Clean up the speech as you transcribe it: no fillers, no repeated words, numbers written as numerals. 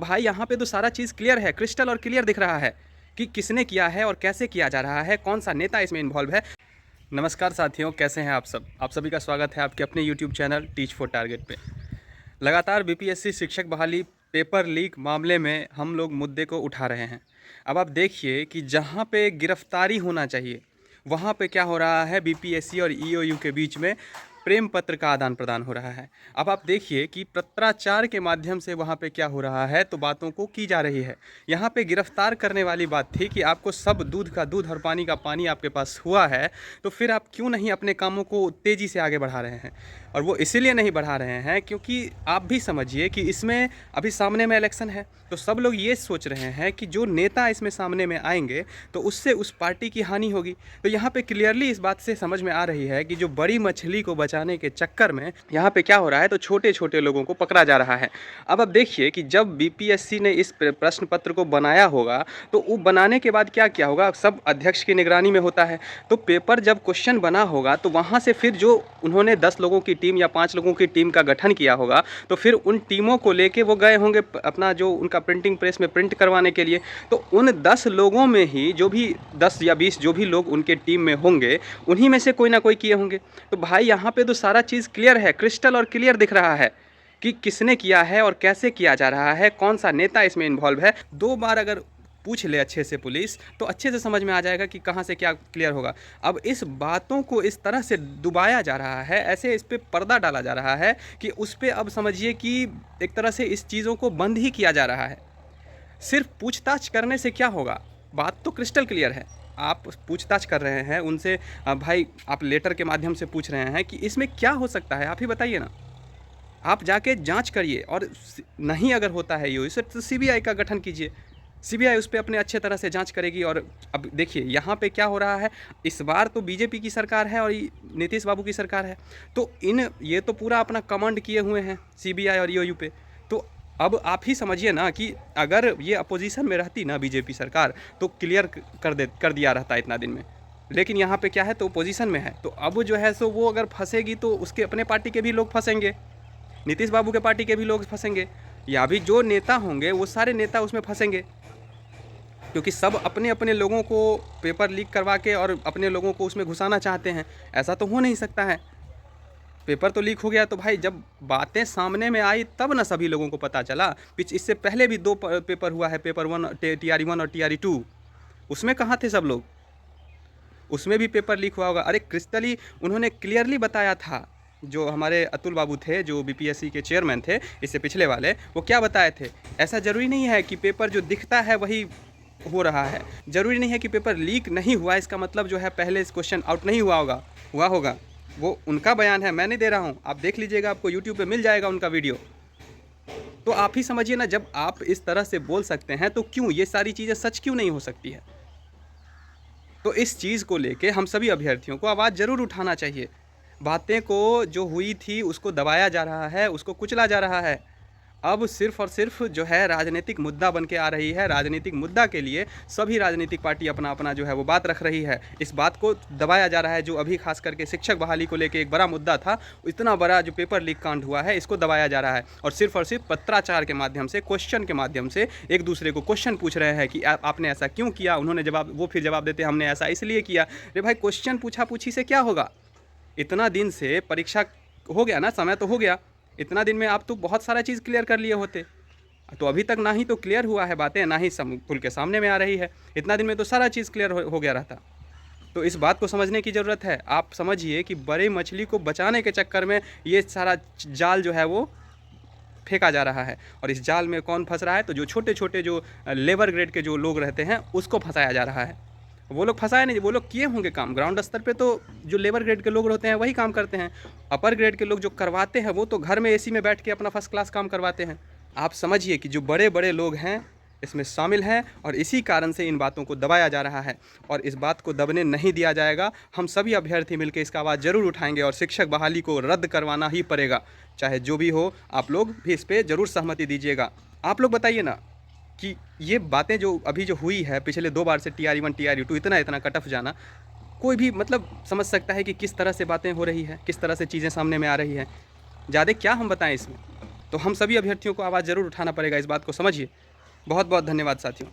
भाई यहाँ पे तो सारा चीज़ क्लियर है, क्रिस्टल और क्लियर दिख रहा है कि किसने किया है और कैसे किया जा रहा है, कौन सा नेता इसमें इन्वॉल्व है। नमस्कार साथियों, कैसे हैं आप सब। आप सभी का स्वागत है आपके अपने YouTube channel teach for target पे। लगातार बीपीएससी शिक्षक बहाली पेपर लीक मामले में हम लोग मुद्दे को उठा रहे हैं। अब आप देखिए कि जहाँ पे गिरफ्तारी होना चाहिए वहाँ पे क्या हो रहा है, बीपीएससी और ईओयू के बीच में प्रेम पत्र का आदान प्रदान हो रहा है। अब आप देखिए कि पत्राचार के माध्यम से वहाँ पे क्या हो रहा है, तो बातों को की जा रही है। यहाँ पे गिरफ्तार करने वाली बात थी कि आपको सब दूध का दूध और पानी का पानी आपके पास हुआ है, तो फिर आप क्यों नहीं अपने कामों को तेज़ी से आगे बढ़ा रहे हैं। और वो इसीलिए नहीं बढ़ा रहे हैं क्योंकि आप भी समझिए कि इसमें अभी सामने में इलेक्शन है, तो सब लोग ये सोच रहे हैं कि जो नेता इसमें सामने में आएंगे तो उससे उस पार्टी की हानि होगी। तो यहाँ पे क्लियरली इस बात से समझ में आ रही है कि जो बड़ी मछली को बचाने के चक्कर में यहाँ पे क्या हो रहा है, तो छोटे छोटे लोगों को पकड़ा जा रहा है। अब देखिए कि जब बीपीएससी ने इस प्रश्न पत्र को बनाया होगा तो वो बनाने के बाद क्या क्या होगा, सब अध्यक्ष की निगरानी में होता है। तो पेपर जब क्वेश्चन बना होगा तो वहाँ से फिर जो उन्होंने 10 लोगों की टीम या 5 लोगों की टीम का गठन किया होगा, तो फिर उन टीमों को लेके वो गए होंगे अपना जो उनका प्रिंटिंग प्रेस में प्रिंट करवाने के लिए। तो उन 10 लोगों में ही जो भी 10 या 20 जो भी लोग उनके टीम में होंगे, उन्हीं में से कोई ना कोई किए होंगे। तो भाई यहाँ पे तो सारा चीज़ क्लियर है, क्रिस्टल और क्लियर दिख रहा है कि किसने किया है और कैसे किया जा रहा है, कौन सा नेता इसमें इन्वॉल्व है। 2 बार अगर पूछ ले अच्छे से पुलिस, तो अच्छे से समझ में आ जाएगा कि कहाँ से क्या क्लियर होगा। अब इस बातों को इस तरह से डुबाया जा रहा है, ऐसे इस पर पर्दा डाला जा रहा है कि उस पर अब समझिए कि एक तरह से इस चीज़ों को बंद ही किया जा रहा है। सिर्फ पूछताछ करने से क्या होगा, बात तो क्रिस्टल क्लियर है। आप पूछताछ कर रहे हैं उनसे, भाई आप लेटर के माध्यम से पूछ रहे हैं कि इसमें क्या हो सकता है, आप ही बताइए ना। आप जाके जांच करिए और नहीं अगर होता है ये तो सीबीआई का गठन कीजिए, सीबीआई उस पर अपने अच्छे तरह से जांच करेगी। और अब देखिए यहाँ पे क्या हो रहा है, इस बार तो बीजेपी की सरकार है और नीतीश बाबू की सरकार है, तो ये तो पूरा अपना कमांड किए हुए हैं सीबीआई और ईओयू पे। तो अब आप ही समझिए ना कि अगर ये अपोजिशन में रहती ना बीजेपी सरकार, तो क्लियर कर दिया रहता इतना दिन में। लेकिन यहाँ पे क्या है, तो पोजीशन में है, तो अब जो है सो वो अगर फंसेगी तो उसके अपने पार्टी के भी लोग फंसेंगे, नीतीश बाबू के पार्टी के भी लोग फंसेंगे, या भी जो नेता होंगे वो सारे नेता उसमें फंसेंगे, क्योंकि सब अपने अपने लोगों को पेपर लीक करवा के और अपने लोगों को उसमें घुसाना चाहते हैं। ऐसा तो हो नहीं सकता है। पेपर तो लीक हो गया तो भाई जब बातें सामने में आई तब ना सभी लोगों को पता चला। इससे पहले भी 2 पेपर हुआ है, पेपर 1 TRE 1 और TRE 2, उसमें कहाँ थे सब लोग, उसमें भी पेपर लीक हुआ होगा। अरे क्रिस्टली उन्होंने क्लियरली बताया था, जो हमारे अतुल बाबू थे जो बीपीएससी के चेयरमैन थे इससे पिछले वाले, वो क्या बताए थे, ऐसा ज़रूरी नहीं है कि पेपर जो दिखता है वही हो रहा है, ज़रूरी नहीं है कि पेपर लीक नहीं हुआ इसका मतलब जो है पहले क्वेश्चन आउट नहीं हुआ होगा। वो उनका बयान है, मैं नहीं दे रहा हूँ, आप देख लीजिएगा, आपको यूट्यूब पे मिल जाएगा उनका वीडियो। तो आप ही समझिए ना, जब आप इस तरह से बोल सकते हैं तो क्यों ये सारी चीज़ें सच क्यों नहीं हो सकती है। तो इस चीज़ को लेके हम सभी अभ्यर्थियों को आवाज़ ज़रूर उठाना चाहिए। बातें को जो हुई थी उसको दबाया जा रहा है, उसको कुचला जा रहा है। अब सिर्फ और सिर्फ जो है राजनीतिक मुद्दा बन के आ रही है। राजनीतिक मुद्दा के लिए सभी राजनीतिक पार्टी अपना अपना जो है वो बात रख रही है। इस बात को दबाया जा रहा है, जो अभी खास करके शिक्षक बहाली को लेके एक बड़ा मुद्दा था, इतना बड़ा जो पेपर लीक कांड हुआ है, इसको दबाया जा रहा है। और सिर्फ पत्राचार के माध्यम से, क्वेश्चन के माध्यम से एक दूसरे को क्वेश्चन पूछ रहे हैं कि आपने ऐसा क्यों किया। उन्होंने वो फिर जवाब देते हमने ऐसा इसलिए किया। अरे भाई क्वेश्चन पूछा पूछी से क्या होगा, इतना दिन से परीक्षा हो गया ना, समय तो हो गया, इतना दिन में आप तो बहुत सारा चीज़ क्लियर कर लिए होते। तो अभी तक ना ही तो क्लियर हुआ है बातें, ना ही खुल के सामने में आ रही है। इतना दिन में तो सारा चीज़ क्लियर हो गया रहता। तो इस बात को समझने की ज़रूरत है। आप समझिए कि बड़े मछली को बचाने के चक्कर में ये सारा जाल जो है वो फेंका जा रहा है। और इस जाल में कौन फंस रहा है, तो जो छोटे छोटे जो लेबर ग्रेड के जो लोग रहते हैं उसको फंसाया जा रहा है। वो लोग फंसाए नहीं, वो लोग किए होंगे काम ग्राउंड स्तर पे, तो जो लेबर ग्रेड के लोग होते हैं वही काम करते हैं। अपर ग्रेड के लोग जो करवाते हैं वो तो घर में एसी में बैठ के अपना फर्स्ट क्लास काम करवाते हैं। आप समझिए कि जो बड़े बड़े लोग हैं इसमें शामिल हैं, और इसी कारण से इन बातों को दबाया जा रहा है। और इस बात को दबने नहीं दिया जाएगा। हम सभी अभ्यर्थी मिलकर इसका आवाज़ ज़रूर उठाएंगे और शिक्षक बहाली को रद्द करवाना ही पड़ेगा, चाहे जो भी हो। आप लोग भी इस पर ज़रूर सहमति दीजिएगा। आप लोग बताइए ना कि ये बातें जो अभी जो हुई है पिछले 2 बार से TRE 1 TRE 2 इतना कट ऑफ जाना, कोई भी मतलब समझ सकता है कि किस तरह से बातें हो रही है, किस तरह से चीज़ें सामने में आ रही हैं। ज़्यादा क्या हम बताएं इसमें। तो हम सभी अभ्यर्थियों को आवाज़ ज़रूर उठाना पड़ेगा, इस बात को समझिए। बहुत बहुत धन्यवाद साथियों।